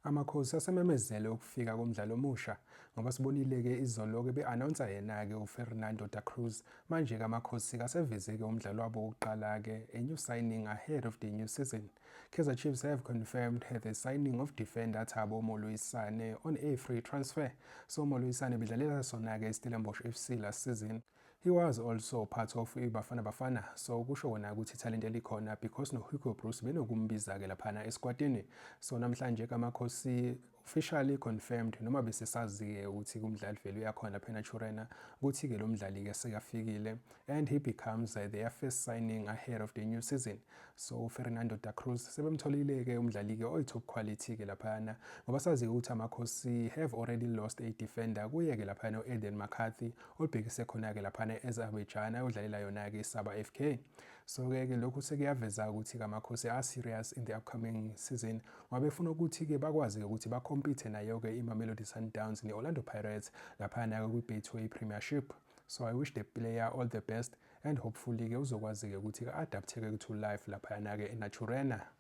Amakhosi asememezele ukufika komdlalo omusha ngoba sibonile-ke izolo-ke be-announcer yena-ke uFernando da Cruz. Manje-ke amakhosi kaseveze-ke umdlalo wabo wokuqala-ke, a new signing ahead of the new season. Kaizer Chiefs have confirmed the signing of defender Thabo Moloisane on a free transfer. So Moloisane bedlalela sona-ke Stellenbosch FC last season. He was also part of iBafana Bafana, so kusho wona ukuthi ithalente elikhona because noHugo Broos benokumbiza-ke laphana esquadini. So namhlanje-ke amakhosi officially confirmed noma besesazi-ke ukuthi umdlali vele uyakhona lapha eNaturena ukuthi-ke lo mdlali-ke sekafikile and he becomes their first signing ahead of the new season. So Fernando da Cruz sebemtholile-ke umdlali-ke oyi-top quality-ke laphana ngoba sazi ukuthi amakhosi have already lost a defender kuye-ke laphana u-Eden McCarthy olibhekise khona-ke laphana e-Azerbaijan ayodlalela yona-ke iSaba FK. So-ke lokhu sekuyaveza ukuthi-ke amakhosi are-serious in the upcoming season ngoba befuna ukuthi-ke bakwazi-ke ukuthi bakompithe nayo-ke iMamelodi Sundowns ne-Orlando Pirates laphana-ke kwi-Betway Premiership. So I wish the player all the best and hopefully-ke uzokwazi-ke ukuthi-ke adapte-ke to life laphana-ke eNaturena.